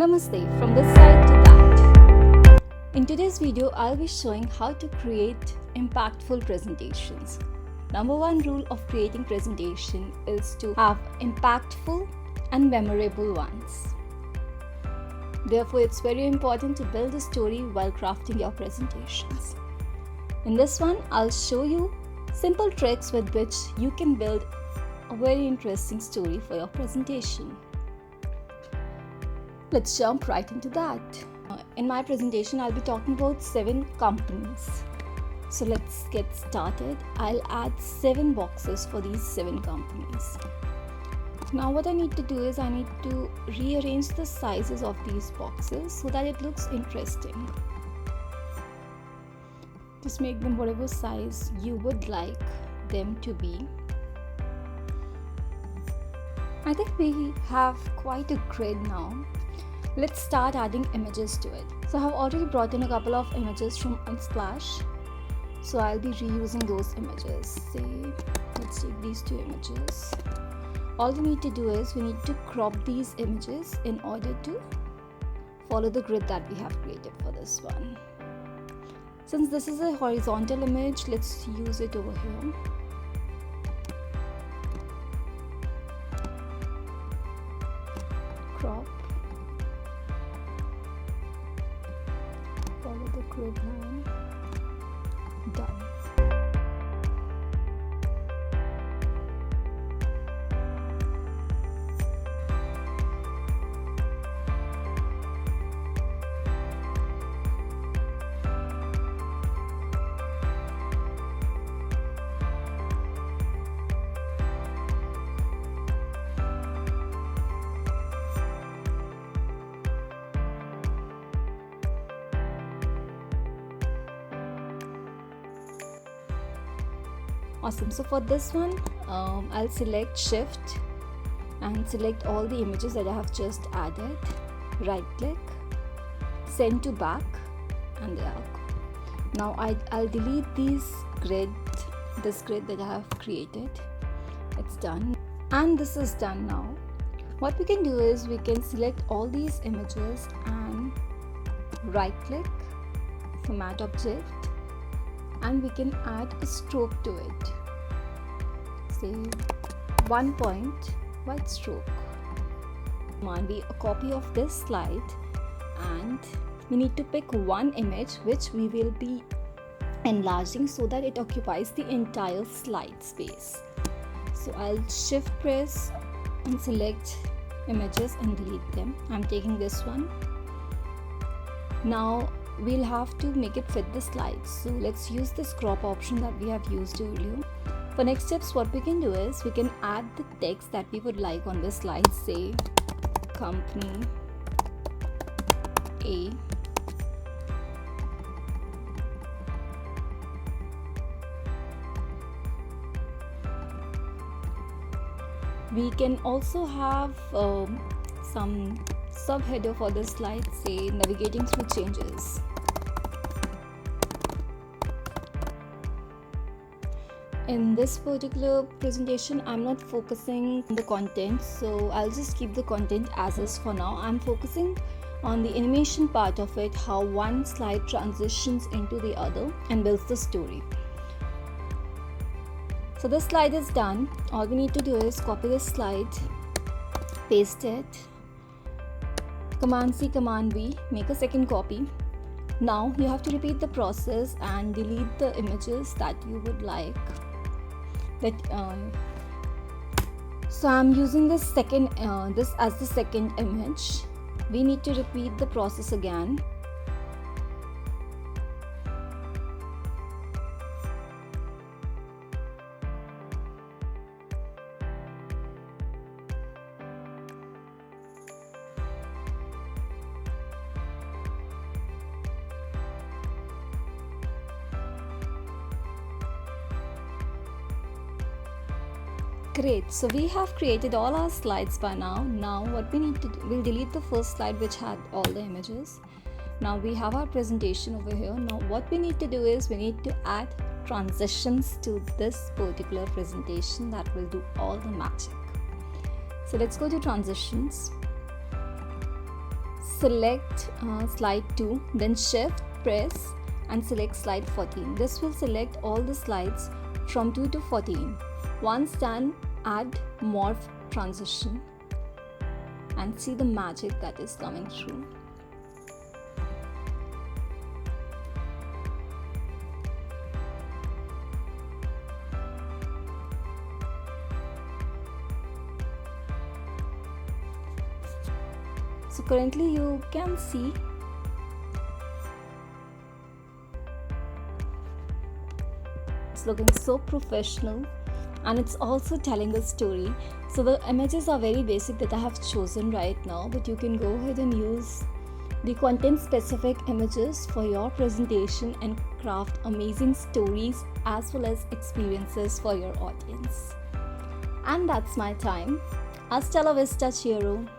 Namaste from this side to that. In today's video, I'll be showing how to create impactful presentations. Number one rule of creating presentation is to have impactful and memorable ones. Therefore, it's very important to build a story while crafting your presentations. In this one, I'll show you simple tricks with which you can build a very interesting story for your presentation. Let's jump right into that. In my presentation, I'll be talking about 7 companies. So let's get started. I'll add 7 boxes for these 7 companies. Now what I need to do is I need to rearrange the sizes of these boxes so that it looks interesting. Just make them whatever size you would like them to be. I think we have quite a grid now. Let's start adding images to it. So I have already brought in a couple of images from Unsplash. So I'll be reusing those images. Let's take these 2 images. All we need to do is we need to crop these images in order to follow the grid that we have created for this one. Since this is a horizontal image, let's use it over here. Crop. Follow the grid line. Done. Awesome. So for this one, I'll select Shift and select all the images that I have just added. Right click, send to back, and there. Now I'll delete this grid that I have created. It's done, and this is done now. What we can do is we can select all these images and right click, format object, and we can add a stroke to it. Say 1 point white stroke. Be a copy of this slide, and we need to pick one image which we will be enlarging so that it occupies the entire slide space. So I'll shift press and select images and delete them. I'm taking this one. Now we'll have to make it fit the slides, so let's use this crop option that we have used earlier. For next steps, what we can do is we can add the text that we would like on this slide. Say company A, we can also have some subheader for this slide, say navigating through changes. In this particular presentation, I'm not focusing on the content, so I'll just keep the content as is for now. I'm focusing on the animation part of it, how one slide transitions into the other and builds the story. So this slide is done. All we need to do is copy this slide, paste it, Command C, Command V, make a second copy. Now you have to repeat the process and delete the images that you would like. So I'm using this as the second image. We need to repeat the process again. Great, so we have created all our slides by now. Now what we need to do, we'll delete the first slide which had all the images. Now we have our presentation over here. Now what we need to do is we need to add transitions to this particular presentation that will do all the magic. So let's go to transitions, select slide 2, then shift, press and select slide 14. This will select all the slides from 2 to 14. Once done, add morph transition and see the magic that is coming through. So currently you can see it's looking so professional, and it's also telling a story. So the images are very basic that I have chosen right now, but you can go ahead and use the content specific images for your presentation and craft amazing stories as well as experiences for your audience. And that's my time. Hasta la vista, Chiro.